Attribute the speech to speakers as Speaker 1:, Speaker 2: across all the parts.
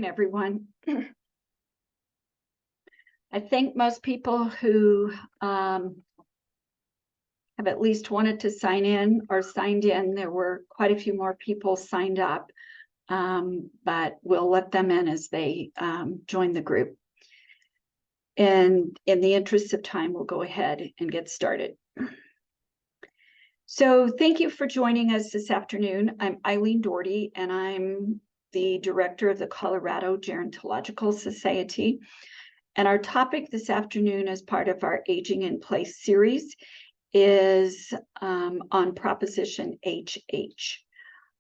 Speaker 1: everyone. I think most people who have at least wanted to sign in or signed in. There were quite a few more people signed up, but we'll let them in as they join the group. And in the interest of time, we'll go ahead and get started. So thank you for joining us this afternoon. I'm Eileen Doherty, and I'm the director of the Colorado Gerontological Society. And our topic this afternoon, as part of our Aging in Place series, is on Proposition HH,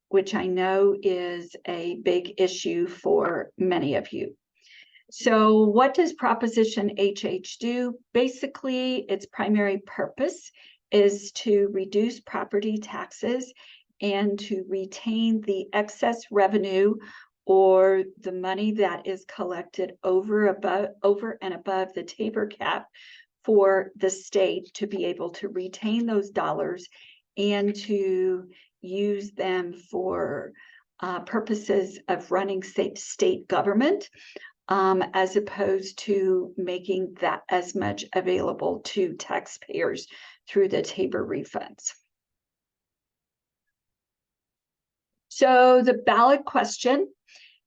Speaker 1: which I know is a big issue for many of you. So what does Proposition HH do? Basically, its primary purpose is to reduce property taxes and to retain the excess revenue or the money that is collected over and above the Tabor cap for the state to be able to retain those dollars and to use them for purposes of running state government, as opposed to making that as much available to taxpayers through the Tabor refunds. So the ballot question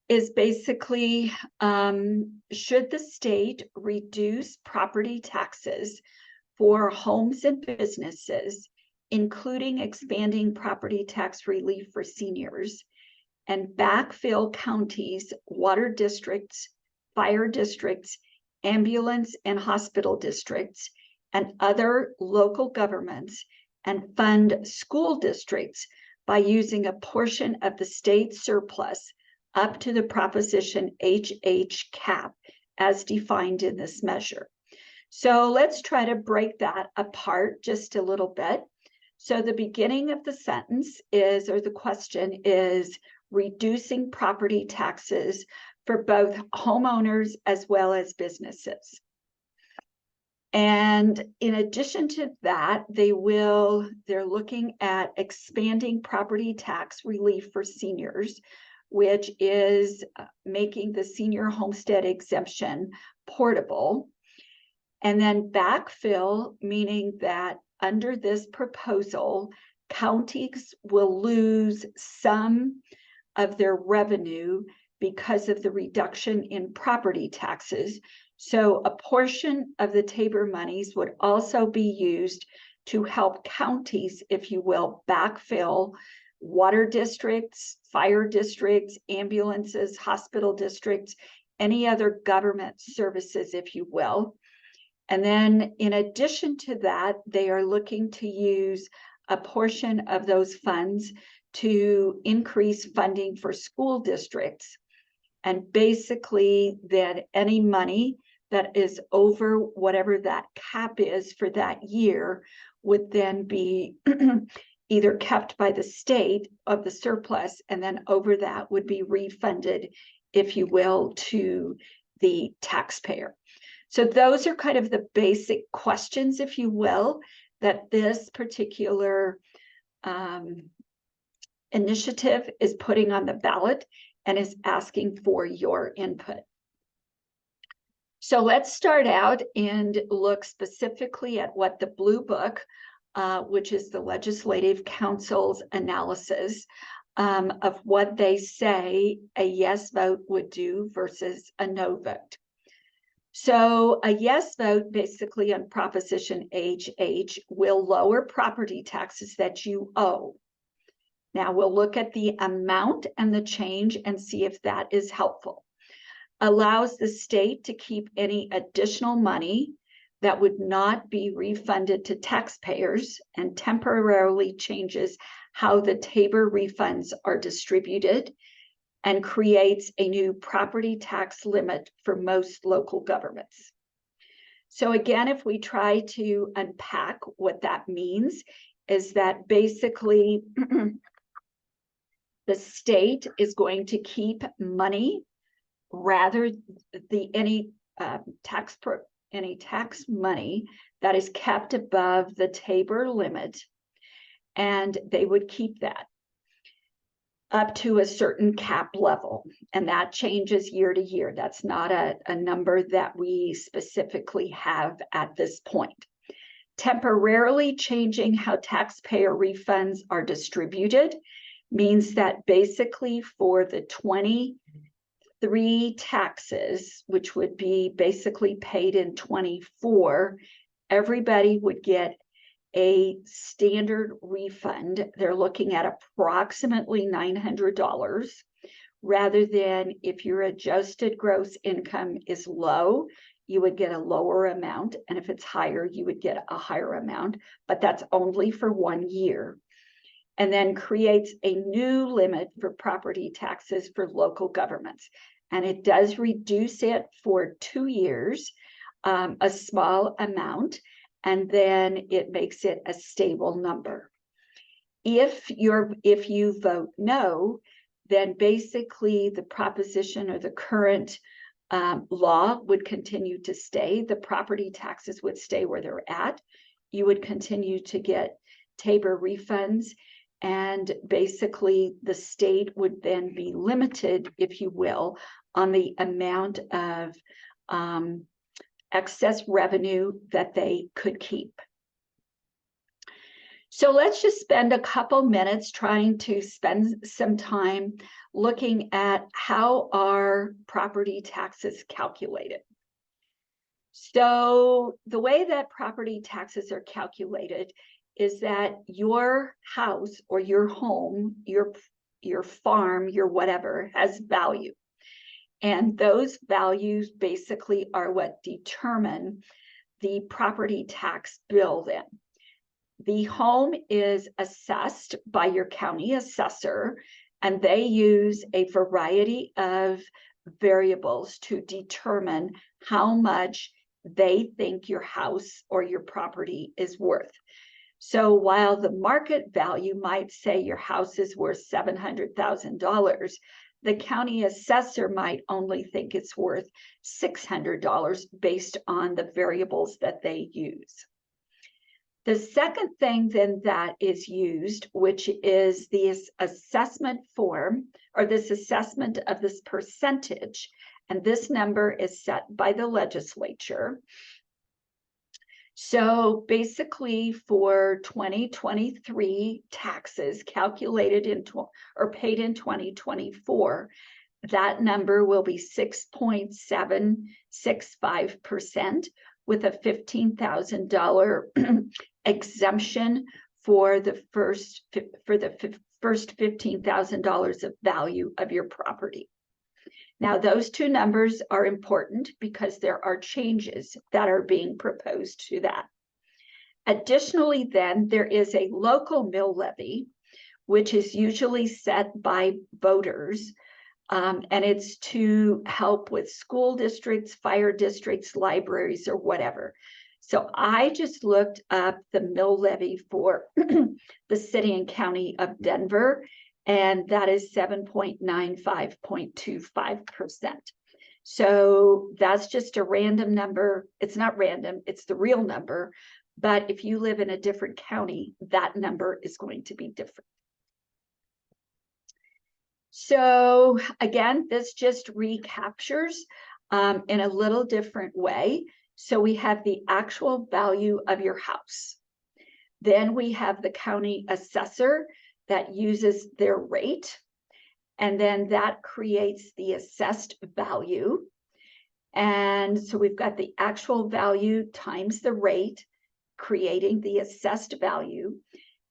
Speaker 1: is basically, should the state reduce property taxes for homes and businesses, including expanding property tax relief for seniors, and backfill counties, water districts, fire districts, ambulance and hospital districts, and other local governments, and fund school districts by using a portion of the state surplus up to the Proposition HH cap as defined in this measure. So let's try to break that apart just a little bit. So the beginning of the sentence is, or the question is, reducing property taxes for both homeowners as well as businesses. And in addition to that, they're looking at expanding property tax relief for seniors, which is making the senior homestead exemption portable. And then backfill, meaning that under this proposal, counties will lose some of their revenue because of the reduction in property taxes. So a portion of the Tabor monies would also be used to help counties, if you will, backfill water districts, fire districts, ambulances, hospital districts, any other government services, if you will. And then in addition to that, they are looking to use a portion of those funds to increase funding for school districts. And basically that any money that is over whatever that cap is for that year would then be either kept by the state of the surplus, and then over that would be refunded, if you will, to the taxpayer. So those are kind of the basic questions, if you will, that this particular initiative is putting on the ballot and is asking for your input. So let's start out and look specifically at what the Blue Book, which is the Legislative Council's analysis of what they say a yes vote would do versus a no vote. So a yes vote basically on Proposition HH will lower property taxes that you owe. Now we'll look at the amount and the change and see if that is helpful. Allows the state to keep any additional money that would not be refunded to taxpayers, and temporarily changes how the Tabor refunds are distributed, and creates a new property tax limit for most local governments. So again, if we try to unpack what that means, is that basically the state is going to keep money rather any tax money that is kept above the Tabor limit, and they would keep that. up to a certain cap level, and that changes year to year. That's not a number that we specifically have at this point. Temporarily changing how taxpayer refunds are distributed means that basically for the 23 taxes, which would be basically paid in 24, everybody would get a standard refund. They're looking at approximately $900, rather than if your adjusted gross income is low, you would get a lower amount, and if it's higher, you would get a higher amount, but that's only for 1 year. And then creates a new limit for property taxes for local governments. And it does reduce it for 2 years, a small amount, and then it makes it a stable number. If you vote no, then basically the proposition or the current law would continue to stay. The property taxes would stay where they're at. You would continue to get Tabor refunds, and basically the state would then be limited, if you will, on the amount of excess revenue that they could keep. So let's just spend a couple minutes trying to spend some time looking at how are property taxes calculated. So the way that property taxes are calculated is that your house or your home, your farm, your whatever, has value. And those values basically are what determine the property tax bill then. The home is assessed by your county assessor, and they use a variety of variables to determine how much they think your house or your property is worth. So while the market value might say your house is worth $700,000, the county assessor might only think it's worth $600 based on the variables that they use. The second thing then that is used, which is this assessment form, or this assessment of this percentage, and this number is set by the legislature. So basically for 2023 taxes calculated in or paid in 2024, that number will be 6.765% with a $15,000 exemption for the first $15,000 of value of your property. Now, those two numbers are important because there are changes that are being proposed to that. Additionally, then, there is a local mill levy, which is usually set by voters, and it's to help with school districts, fire districts, libraries, or whatever. So I just looked up the mill levy for the city and county of Denver, and that is 7.95.25%. So that's just a random number. It's not random, it's the real number. But if you live in a different county, that number is going to be different. So again, this just recaptures in a little different way. So we have the actual value of your house. Then we have the county assessor that uses their rate, and then that creates the assessed value. And so we've got the actual value times the rate, creating the assessed value.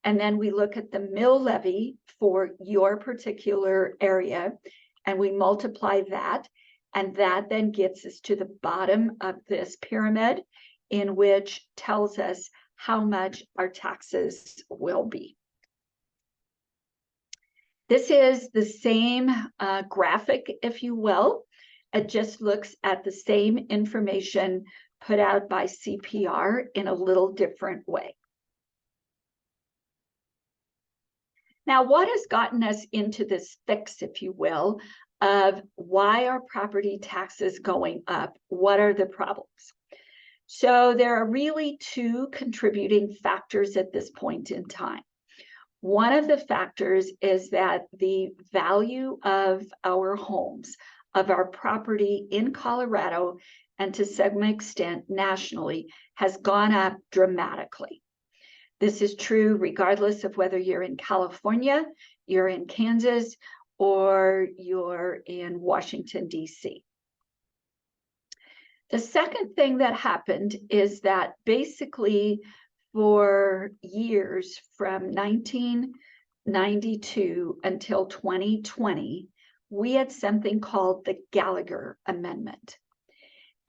Speaker 1: And then we look at the mill levy for your particular area, and we multiply that, and that then gets us to the bottom of this pyramid, in which tells us how much our taxes will be. This is the same graphic, if you will. It just looks at the same information put out by CPR in a little different way. Now, what has gotten us into this fix, if you will, of why are property taxes going up? What are the problems? So there are really two contributing factors at this point in time. One of the factors is that the value of our homes, of our property in Colorado, and to some extent nationally, has gone up dramatically. This is true regardless of whether you're in California, you're in Kansas, or you're in Washington, D.C. The second thing that happened is that basically for years from 1992 until 2020, we had something called the Gallagher Amendment.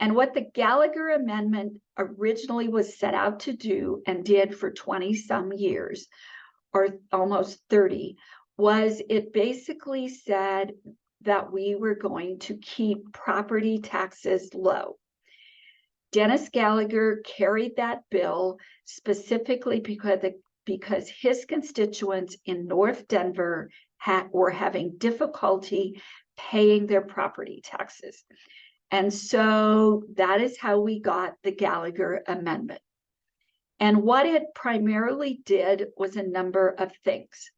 Speaker 1: And what the Gallagher Amendment originally was set out to do and did for 20 some years, or almost 30, was it basically said that we were going to keep property taxes low. Dennis Gallagher carried that bill specifically because his constituents in North Denver were having difficulty paying their property taxes. And so that is how we got the Gallagher Amendment. And what it primarily did was a number of things.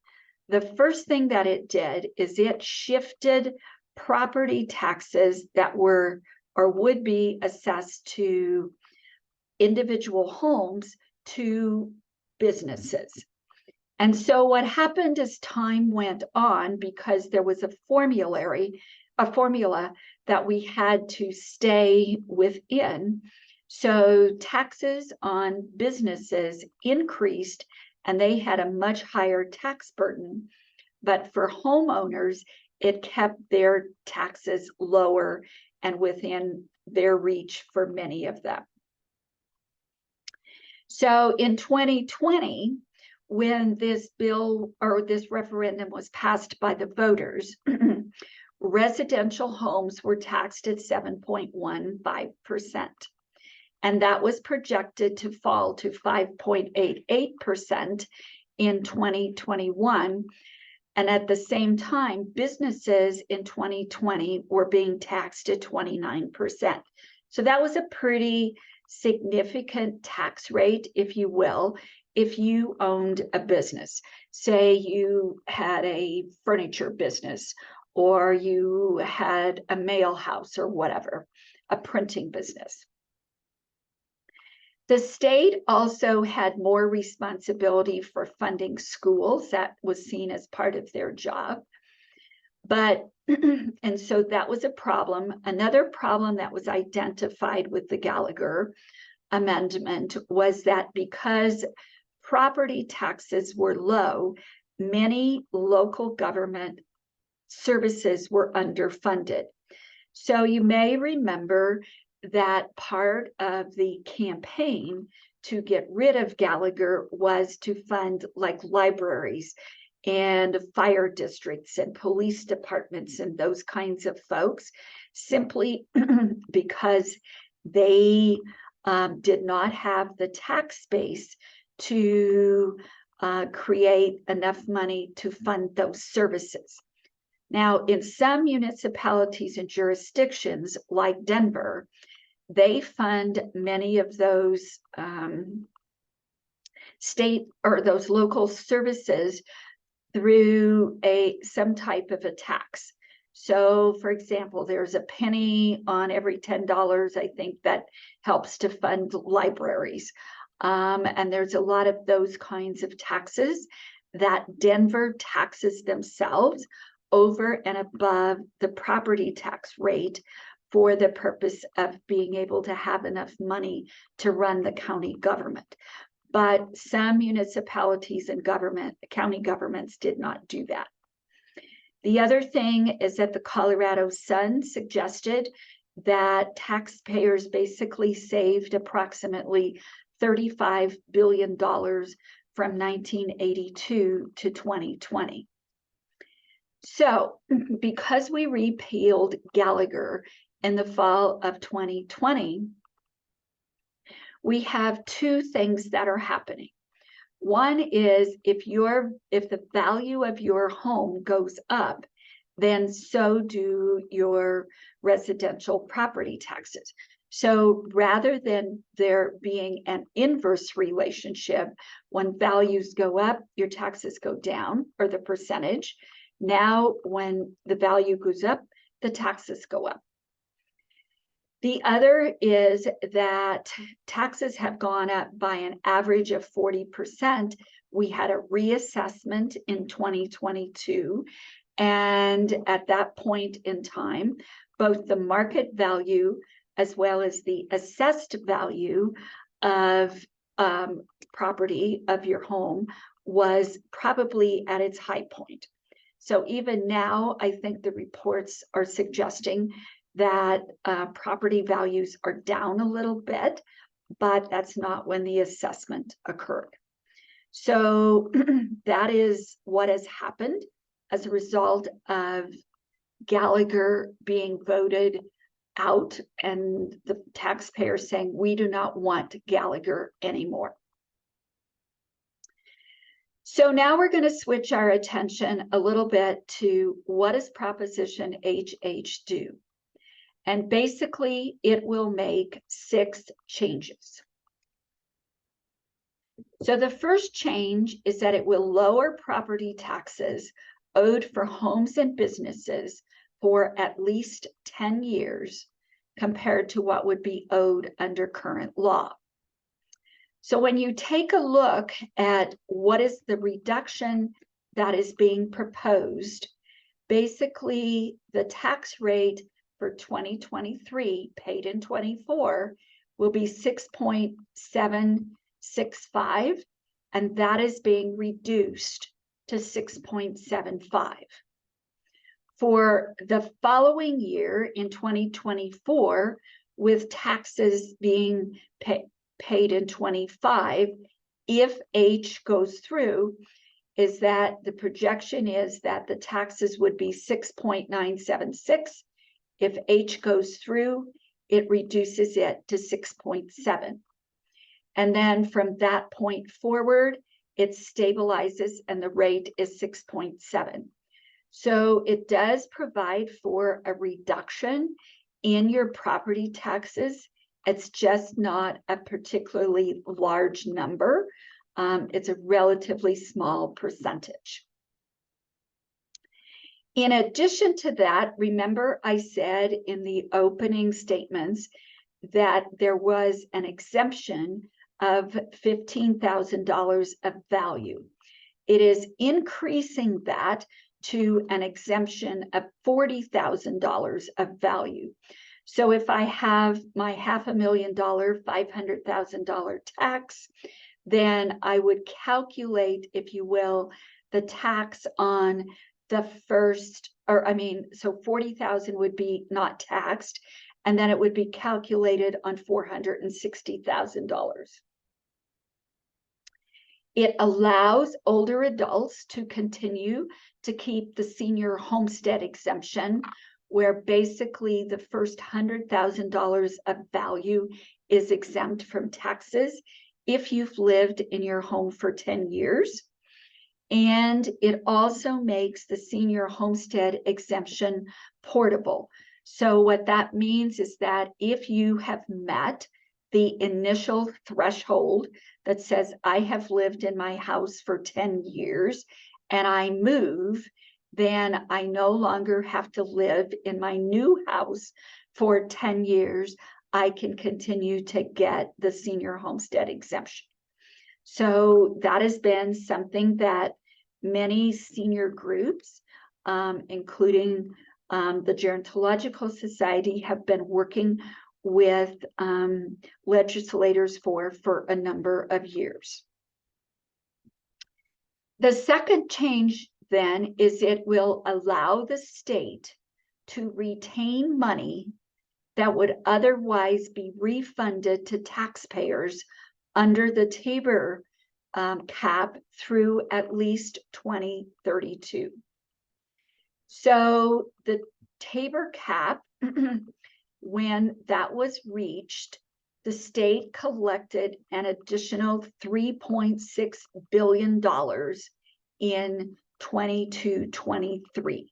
Speaker 1: The first thing that it did is it shifted property taxes that were or would be assessed to individual homes to businesses. And so what happened as time went on, because there was a formula that we had to stay within, so taxes on businesses increased and they had a much higher tax burden. But for homeowners, it kept their taxes lower and within their reach for many of them. So in 2020, when this bill or this referendum was passed by the voters, residential homes were taxed at 7.15%. And that was projected to fall to 5.88% in 2021. And at the same time, businesses in 2020 were being taxed at 29%. So that was a pretty significant tax rate, if you will, if you owned a business. Say you had a furniture business, or you had a mail house or whatever, a printing business. The state also had more responsibility for funding schools. That was seen as part of their job. But, and so that was a problem. Another problem that was identified with the Gallagher Amendment was that because property taxes were low, many local government services were underfunded. So you may remember that part of the campaign to get rid of Gallagher was to fund like libraries and fire districts and police departments and those kinds of folks, simply because they did not have the tax base to create enough money to fund those services. Now, in some municipalities and jurisdictions like Denver, they fund many of those state or those local services through some type of a tax. So, for example, there's a penny on every $10, I think, that helps to fund libraries. And there's a lot of those kinds of taxes that Denver taxes themselves over and above the property tax rate for the purpose of being able to have enough money to run the county government. But some municipalities and county governments did not do that. The other thing is that the Colorado Sun suggested that taxpayers basically saved approximately $35 billion from 1982 to 2020. So, because we repealed Gallagher in the fall of 2020, we have two things that are happening. One is if the value of your home goes up, then so do your residential property taxes. So rather than there being an inverse relationship, when values go up, your taxes go down, or the percentage. Now, when the value goes up, the taxes go up. The other is that taxes have gone up by an average of 40%. We had a reassessment in 2022. And at that point in time, both the market value as well as the assessed value of property of your home was probably at its high point. So even now, I think the reports are suggesting that property values are down a little bit, but that's not when the assessment occurred. So that is what has happened as a result of Gallagher being voted out and the taxpayers saying, we do not want Gallagher anymore. So now we're going to switch our attention a little bit to what does Proposition HH do? And basically, it will make 6 changes. So the first change is that it will lower property taxes owed for homes and businesses for at least 10 years compared to what would be owed under current law. So when you take a look at what is the reduction that is being proposed, basically the tax rate for 2023 paid in 24 will be 6.765, and that is being reduced to 6.75. For the following year in 2024, with taxes being paid in 25, if H goes through, is that the projection is that the taxes would be 6.976. If H goes through, it reduces it to 6.7. And then from that point forward, it stabilizes and the rate is 6.7. So it does provide for a reduction in your property taxes. It's just not a particularly large number. It's a relatively small percentage. In addition to that, remember I said in the opening statements that there was an exemption of $15,000 of value. It is increasing that to an exemption of $40,000 of value. So if I have my $500,000, $500,000 tax, then I would calculate, if you will, the tax on the first, so 40,000 would be not taxed, and then it would be calculated on $460,000. It allows older adults to continue to keep the senior homestead exemption, where basically the first $100,000 of value is exempt from taxes if you've lived in your home for 10 years. And it also makes the senior homestead exemption portable. So what that means is that if you have met the initial threshold that says, I have lived in my house for 10 years and I move, then I no longer have to live in my new house for 10 years. I can continue to get the senior homestead exemption. So that has been something that many senior groups, including the Gerontological Society, have been working with legislators for a number of years. The second change then is it will allow the state to retain money that would otherwise be refunded to taxpayers under the Tabor cap through at least 2032. So the Tabor cap, when that was reached, the state collected an additional $3.6 billion in 22-23.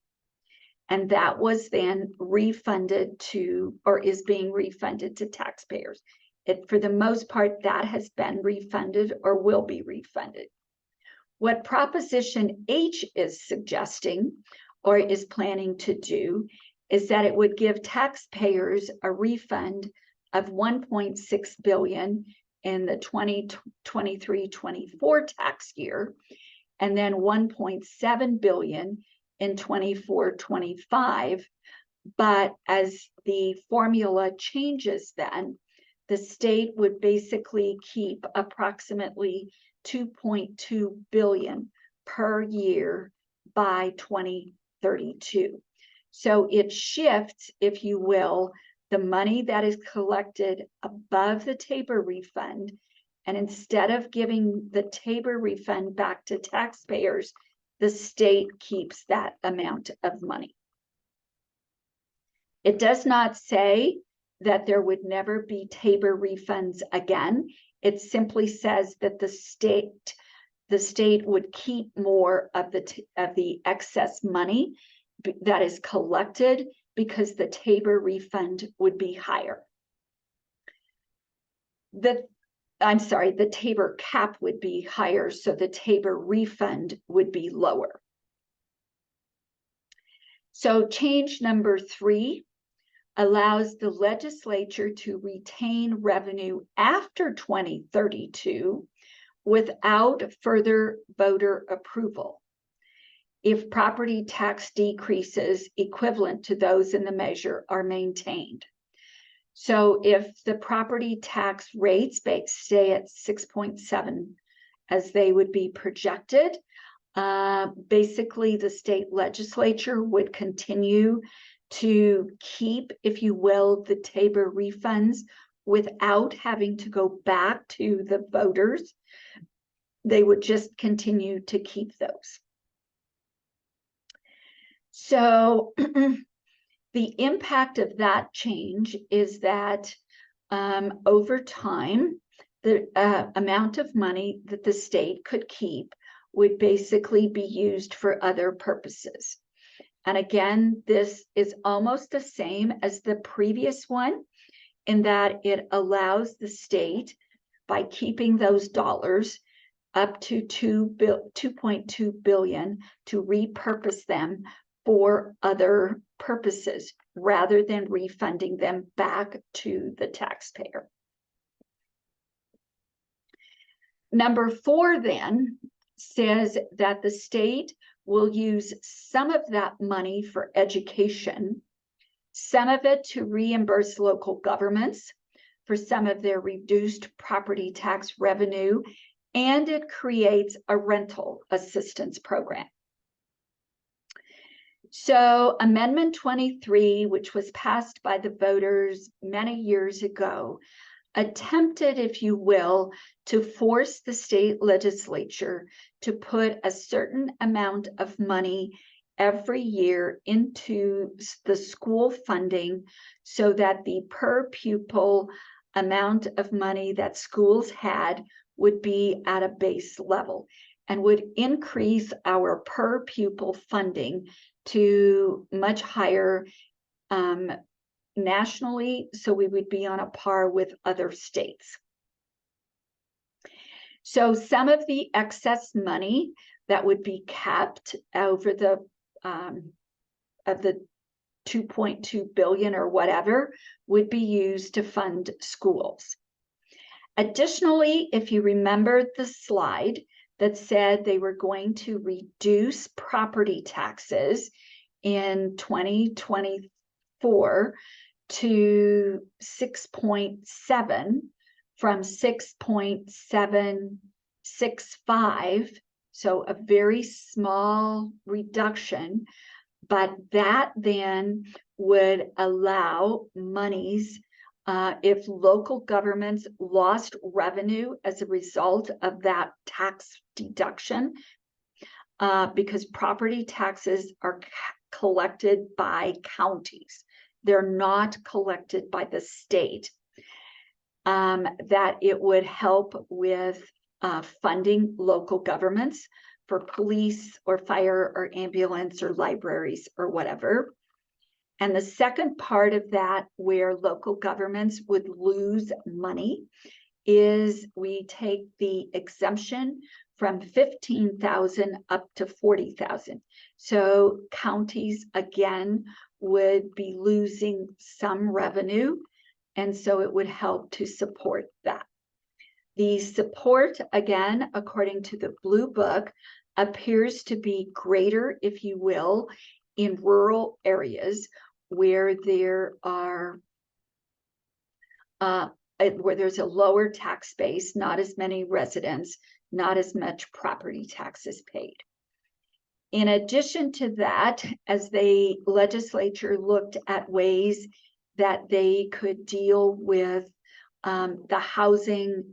Speaker 1: and that was then refunded to, or is being refunded to taxpayers. For the most part, that has been refunded or will be refunded. What Proposition H is suggesting or is planning to do is that it would give taxpayers a refund of $1.6 billion in the 2023-24 tax year, and then $1.7 billion in 24-25. But as the formula changes, then the state would basically keep approximately $2.2 billion per year by 2032. So it shifts, if you will, the money that is collected above the TABOR refund, and instead of giving the TABOR refund back to taxpayers, the state keeps that amount of money. It does not say that there would never be TABOR refunds again. It simply says that the state would keep more of the excess money that is collected because the TABOR refund would be higher. The TABOR cap would be higher, so the TABOR refund would be lower. So change number 3 allows the legislature to retain revenue after 2032 without further voter approval if property tax decreases equivalent to those in the measure are maintained. So if the property tax rates stay at 6.7 as they would be projected, basically the state legislature would continue to keep, if you will, the TABOR refunds without having to go back to the voters. They would just continue to keep those. So the impact of that change is that over time, the amount of money that the state could keep would basically be used for other purposes. And again, this is almost the same as the previous one in that it allows the state, by keeping those dollars up to $2.2 billion, to repurpose them for other purposes rather than refunding them back to the taxpayer. Number 4 then says that the state will use some of that money for education, some of it to reimburse local governments for some of their reduced property tax revenue, and it creates a rental assistance program. So Amendment 23, which was passed by the voters many years ago, attempted, if you will, to force the state legislature to put a certain amount of money every year into the school funding so that the per pupil amount of money that schools had would be at a base level and would increase our per pupil funding to much higher nationally, so we would be on a par with other states. So some of the excess money that would be kept over the of the 2.2 billion or whatever would be used to fund schools. Additionally, if you remember the slide that said they were going to reduce property taxes in 2024 to 6.7 from 6.765, so a very small reduction, but that then would allow monies if local governments lost revenue as a result of that tax deduction, because property taxes are collected by counties. They're not collected by the state, that it would help with funding local governments for police or fire or ambulance or libraries or whatever. And the second part of that, where local governments would lose money, is we take the exemption from 15,000 up to 40,000. So counties again would be losing some revenue, and so it would help to support that. The support, again, according to the Blue Book, appears to be greater, if you will, in rural areas where there are where there's a lower tax base, not as many residents, not as much property taxes paid. In addition to that, as the legislature looked at ways that they could deal with the housing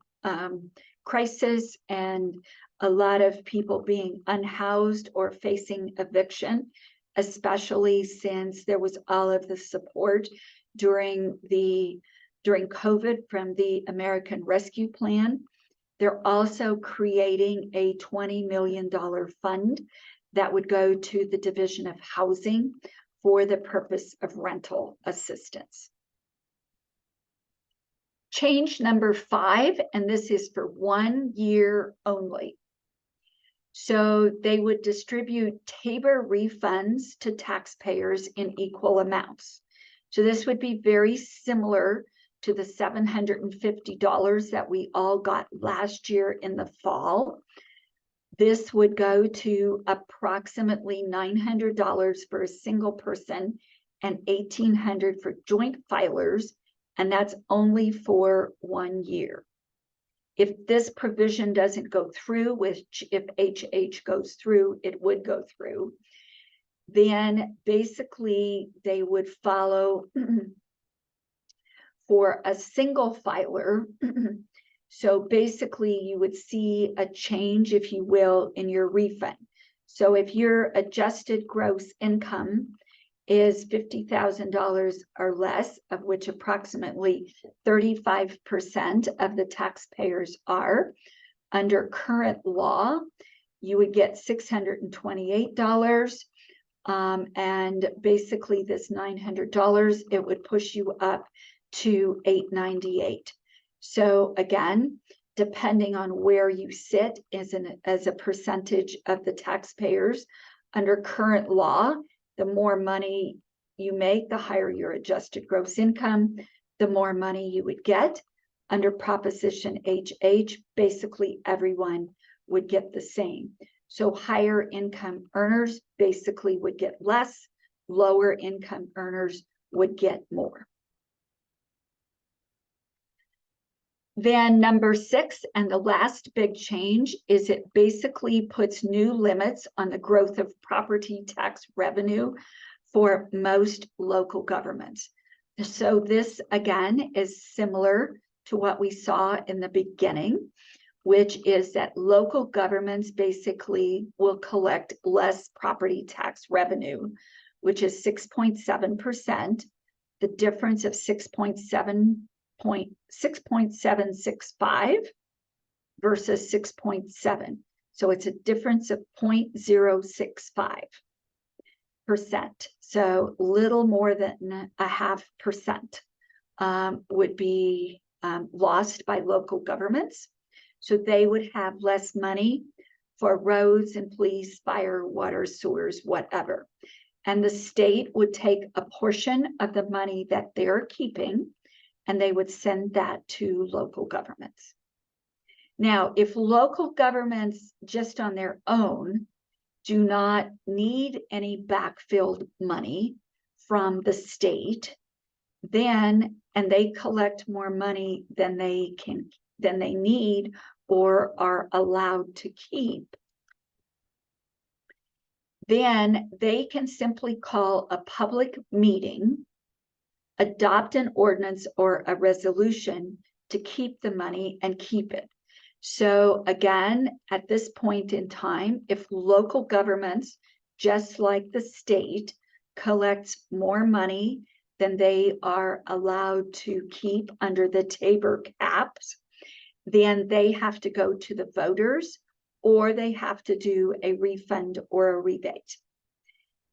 Speaker 1: crisis and a lot of people being unhoused or facing eviction, especially since there was all of the support during COVID from the American Rescue Plan. They're also creating a $20 million fund that would go to the Division of Housing for the purpose of rental assistance. Change number 5, and this is for 1 year only. So they would distribute Tabor refunds to taxpayers in equal amounts. So this would be very similar to the $750 that we all got last year in the fall. This would go to approximately $900 for a single person and $1,800 for joint filers, and that's only for 1 year. If this provision doesn't go through, which if HH goes through, it would go through, then basically they would follow for a single filer. So basically you would see a change, if you will, in your refund. So if your adjusted gross income is $50,000 or less, of which approximately 35% of the taxpayers are, under current law, you would get $628. And basically this $900, it would push you up to $898. So again, depending on where you sit as a percentage of the taxpayers, under current law, the more money you make, the higher your adjusted gross income, the more money you would get. Under Proposition HH, basically everyone would get the same. So higher income earners basically would get less, lower income earners would get more. Then number 6, and the last big change, is it basically puts new limits on the growth of property tax revenue for most local governments. So this again is similar to what we saw in the beginning, which is that local governments basically will collect less property tax revenue, which is 6.7%, the difference of 6.765 versus 6.7. So it's a difference of 0.065%. So little more than 0.5% would be lost by local governments. So they would have less money for roads and police, fire, water, sewers, whatever. And the state would take a portion of the money that they're keeping, and they would send that to local governments. Now, if local governments just on their own do not need any backfilled money from the state, then, and they collect more money than they need or are allowed to keep, then they can simply call a public meeting, adopt an ordinance or a resolution to keep the money and keep it. So again, at this point in time, if local governments, just like the state, collects more money than they are allowed to keep under the Tabor caps, then they have to go to the voters, or they have to do a refund or a rebate.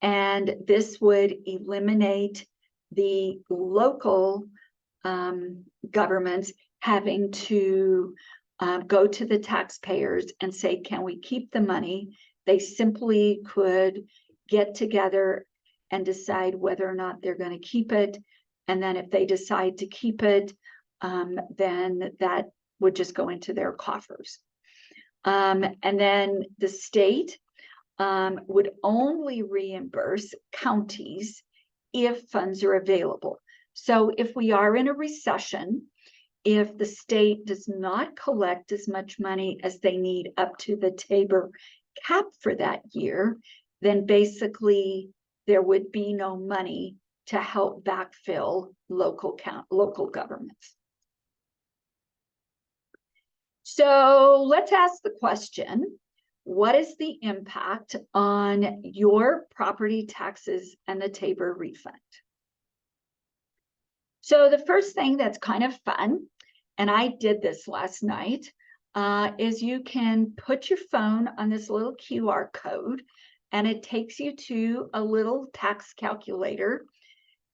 Speaker 1: And this would eliminate the local governments having to go to the taxpayers and say, can we keep the money? They simply could get together and decide whether or not they're going to keep it. And then if they decide to keep it, then that would just go into their coffers. And then the state would only reimburse counties if funds are available. So if we are in a recession, if the state does not collect as much money as they need up to the Tabor cap for that year, then basically there would be no money to help backfill local governments. So let's ask the question, what is the impact on your property taxes and the Tabor refund? So the first thing that's kind of fun, and I did this last night, is you can put your phone on this little QR code, and it takes you to a little tax calculator,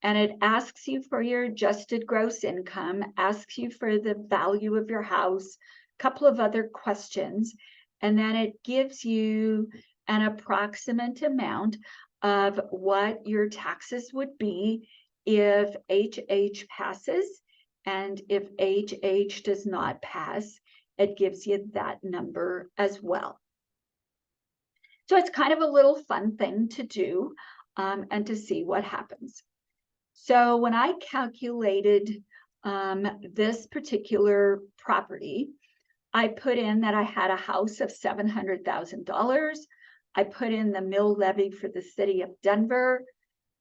Speaker 1: and it asks you for your adjusted gross income, asks you for the value of your house, a couple of other questions, and then it gives you an approximate amount of what your taxes would be if HH passes, and if HH does not pass, it gives you that number as well. So it's kind of a little fun thing to do and to see what happens. So when I calculated this particular property, I put in that I had a house of $700,000. I put in the mill levy for the city of Denver.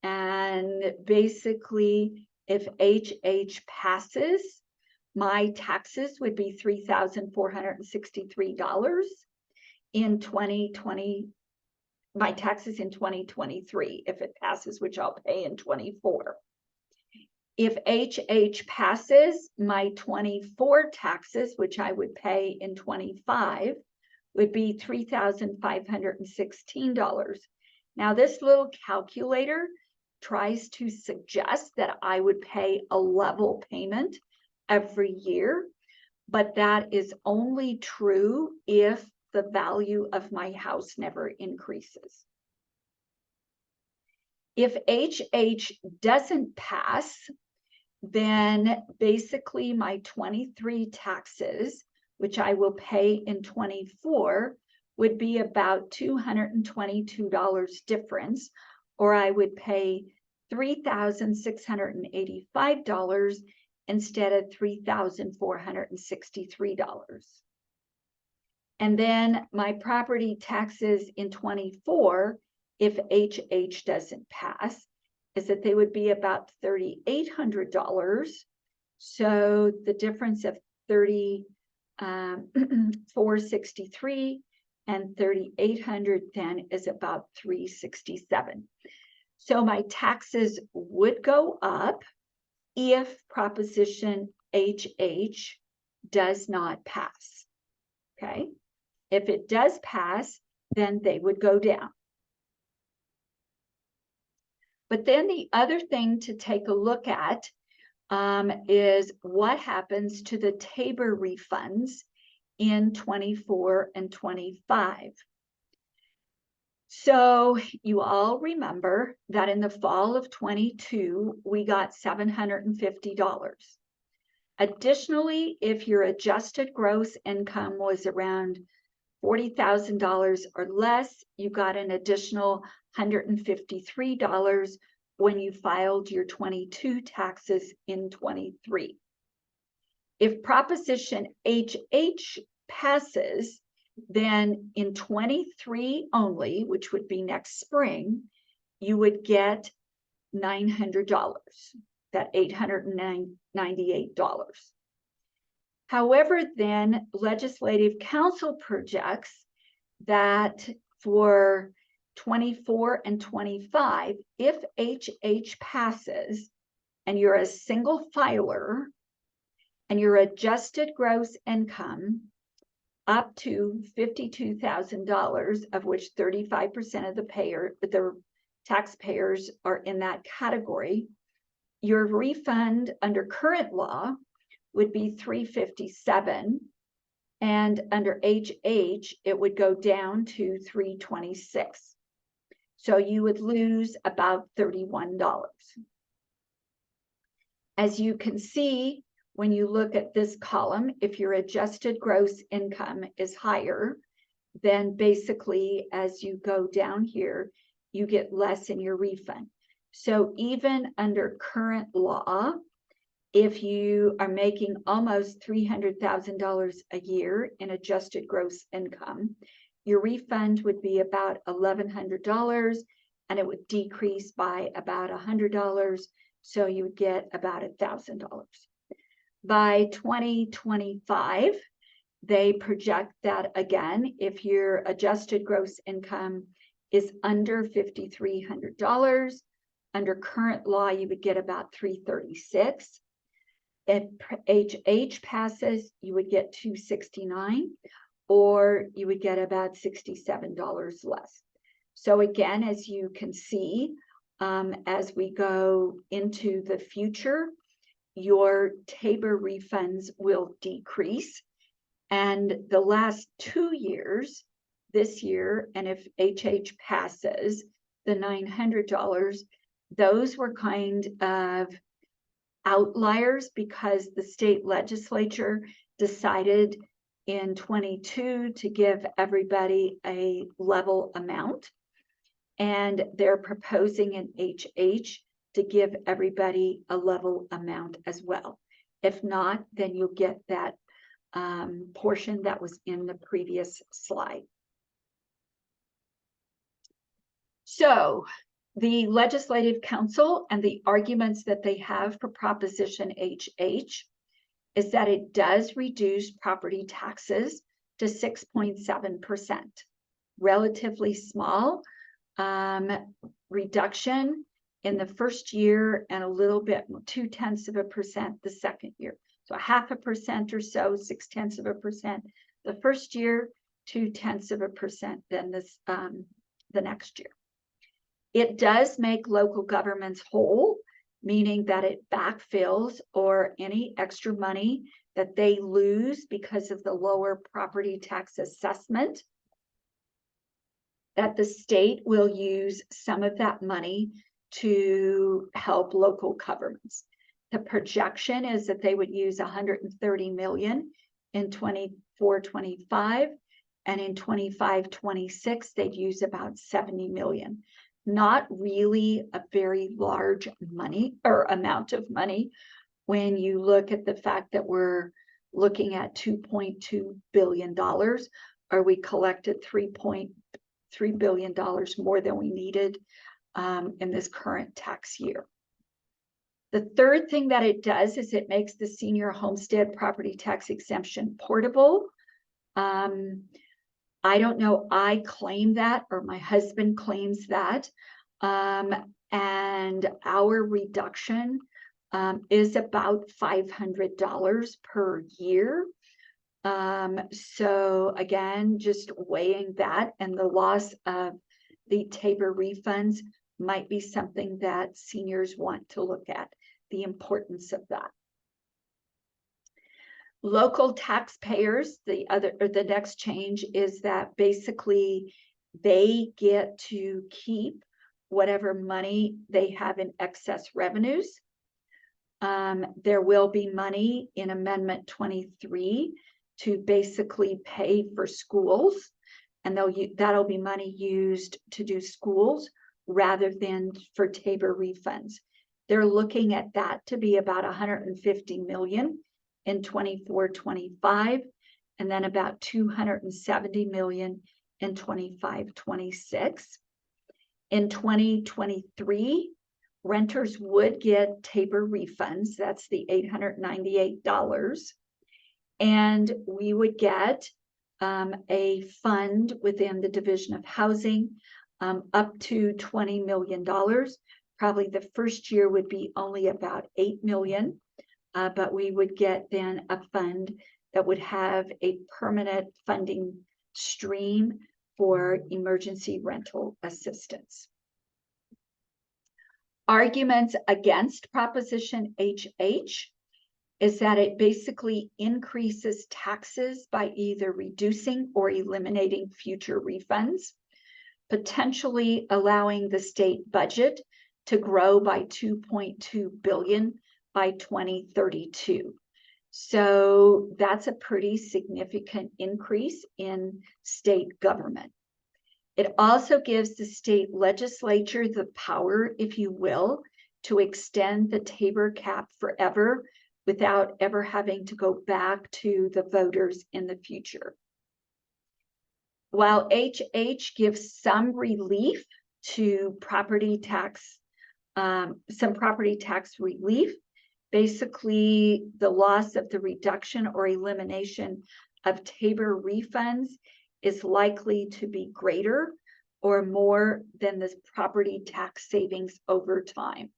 Speaker 1: And basically, if HH passes, my taxes would be $3,463 in 2020. My taxes in 2023, if it passes, which I'll pay in 24. If HH passes, my 24 taxes, which I would pay in 25, would be $3,516. Now, this little calculator tries to suggest that I would pay a level payment every year, but that is only true if the value of my house never increases. If HH doesn't pass, then basically my 23 taxes, which I will pay in 24, would be about $222 difference, or I would pay $3,685 instead of $3,463. And then my property taxes in 24, if HH doesn't pass, is that they would be about $3,800. So the difference of $3,463 and $3,800 then is about $367. So my taxes would go up if Proposition HH does not pass. Okay, if it does pass, then they would go down. But then the other thing to take a look at is what happens to the Tabor refunds in 24 and 25. So you all remember that in the fall of 22, we got $750. Additionally, if your adjusted gross income was around $40,000 or less, you got an additional $153 when you filed your 22 taxes in 23. If Proposition HH passes, then in 23 only, which would be next spring, you would get $900, that $898. However, then Legislative Council projects that for 24 and 25, if HH passes and you're a single filer and your adjusted gross income up to $52,000, of which 35% of the taxpayers are in that category, your refund under current law would be $357, and under HH, it would go down to $326. So you would lose about $31. As you can see, when you look at this column, if your adjusted gross income is higher, then basically as you go down here, you get less in your refund. So even under current law, if you are making almost $300,000 a year in adjusted gross income, your refund would be about $1,100, and it would decrease by about $100. So you would get about $1,000. By 2025, they project that again, if your adjusted gross income is under $5,300, under current law, you would get about $336. If HH passes, you would get $269, or you would get about $67 less. So again, as you can see, as we go into the future, your Tabor refunds will decrease. And the last 2 years, this year, and if HH passes, the $900, those were kind of outliers because the state legislature decided in 22 to give everybody a level amount. And they're proposing in HH to give everybody a level amount as well. If not, then you'll get that portion that was in the previous slide. So the Legislative Council and the arguments that they have for Proposition HH is that it does reduce property taxes to 6.7%, relatively small reduction in the first year and a little bit 0.2% the second year. So 0.5% or so, 0.6% the first year, 0.2% then this the next year. It does make local governments whole, meaning that it backfills or any extra money that they lose because of the lower property tax assessment, that the state will use some of that money to help local governments. The projection is that they would use $130 million in 24-25, and in 25-26, they'd use about $70 million. Not really a very large money or amount of money when you look at the fact that we're looking at $2.2 billion, or we collected $3.3 billion more than we needed in this current tax year. The third thing that it does is it makes the senior homestead property tax exemption portable. I don't know, I claim that, or my husband claims that, and our reduction is about $500 per year. So again, just weighing that, and the loss of the Tabor refunds might be something that seniors want to look at, the importance of that. Local taxpayers, the next change is that basically they get to keep whatever money they have in excess revenues. There will be money in Amendment 23 to basically pay for schools, and that'll be money used to do schools rather than for Tabor refunds. They're looking at that to be about $150 million in 24-25, and then about $270 million in 25-26. In 2023, renters would get Tabor refunds. That's the $898. And we would get a fund within the Division of Housing up to $20 million. Probably the first year would be only about $8 million. But we would get then a fund that would have a permanent funding stream for emergency rental assistance. Arguments against Proposition HH is that it basically increases taxes by either reducing or eliminating future refunds, potentially allowing the state budget to grow by 2.2 billion by 2032. So that's a pretty significant increase in state government. It also gives the state legislature the power, if you will, to extend the Tabor cap forever without ever having to go back to the voters in the future. While HH gives some relief to property tax, some property tax relief, basically the loss of the reduction or elimination of Tabor refunds is likely to be greater or more than the property tax savings over time.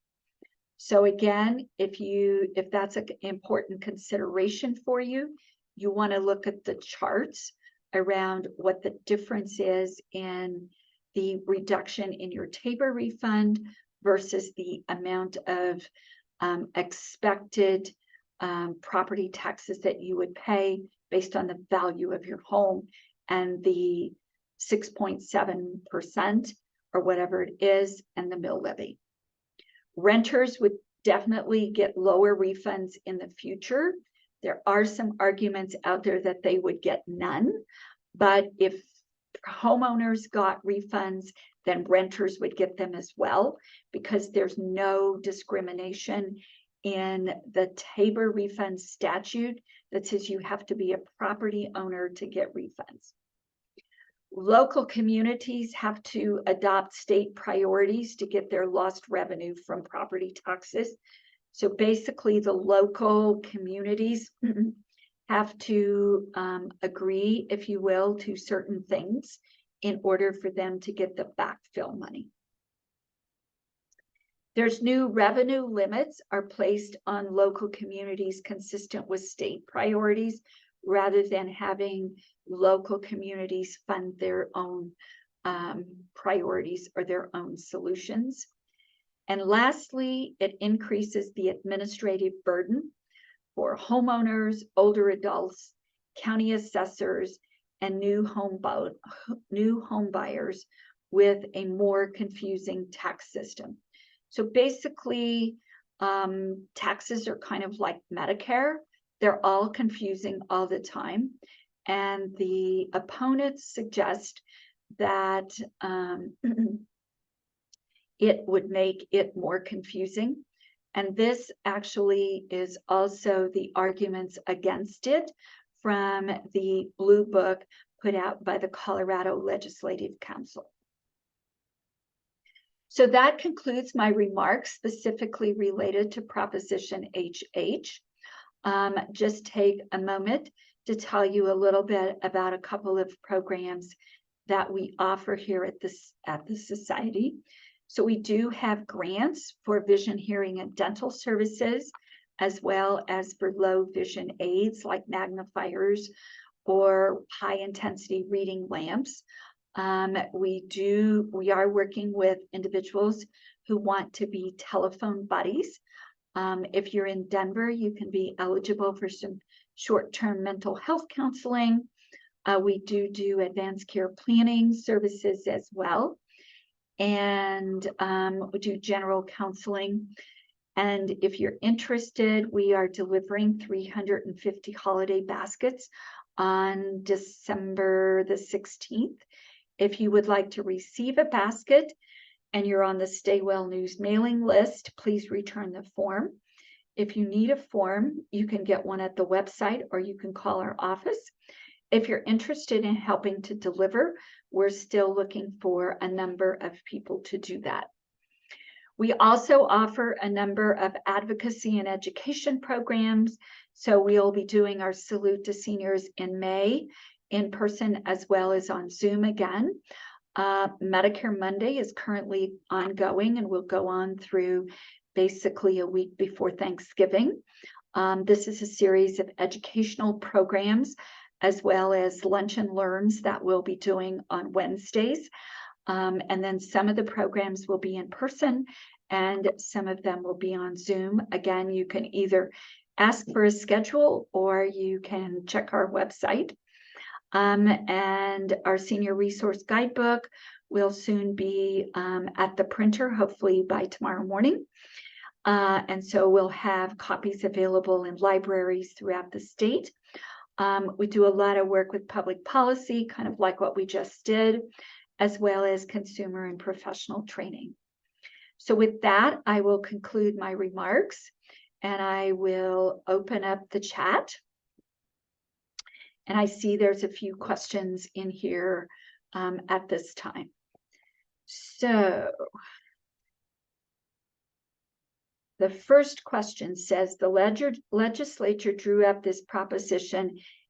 Speaker 1: So again, if that's an important consideration for you, you want to look at the charts around what the difference is in the reduction in your Tabor refund versus the amount of expected property taxes that you would pay based on the value of your home and the 6.7% or whatever it is and the mill levy. Renters would definitely get lower refunds in the future. There are some arguments out there that they would get none, but if homeowners got refunds, then renters would get them as well, because there's no discrimination in the Tabor refund statute that says you have to be a property owner to get refunds. Local communities have to adopt state priorities to get their lost revenue from property taxes. So basically the local communities have to agree, if you will, to certain things in order for them to get the backfill money. There's new revenue limits are placed on local communities consistent with state priorities, rather than having local communities fund their own priorities or their own solutions. And lastly, it increases the administrative burden for homeowners, older adults, county assessors, and new home buyers with a more confusing tax system. So basically, taxes are kind of like Medicare. They're all confusing all the time. And the opponents suggest that it would make it more confusing. And this actually is also the arguments against it from the Blue Book put out by the Colorado Legislative Council. So that concludes my remarks specifically related to Proposition HH. Just take a moment to tell you a little bit about a couple of programs that we offer here at the Society. So we do have grants for vision, hearing, and dental services, as well as for low vision aids like magnifiers or high intensity reading lamps. We are working with individuals who want to be telephone buddies. If you're in Denver, you can be eligible for some short-term mental health counseling. We do advanced care planning services as well. And we do general counseling. And if you're interested, we are delivering 350 holiday baskets on December the 16th. If you would like to receive a basket and you're on the Stay Well News mailing list, please return the form. If you need a form, you can get one at the website or you can call our office. If you're interested in helping to deliver, we're still looking for a number of people to do that. We also offer a number of advocacy and education programs. So we'll be doing our Salute to Seniors in May in person as well as on Zoom again. Medicare Monday is currently ongoing and will go on through basically a week before Thanksgiving. This is a series of educational programs as well as lunch and learns that we'll be doing on Wednesdays. And then some of the programs will be in person and some of them will be on Zoom. Again, you can either ask for a schedule or you can check our website. And our senior resource guidebook will soon be at the printer, hopefully by tomorrow morning. And so we'll have copies available in libraries throughout the state. We do a lot of work with public policy, kind of like what we just did, as well as consumer and professional training. So with that, I will conclude my remarks and I will open up the chat. And I see there's a few questions in here at this time. So the first question says, the legislature drew up this proposition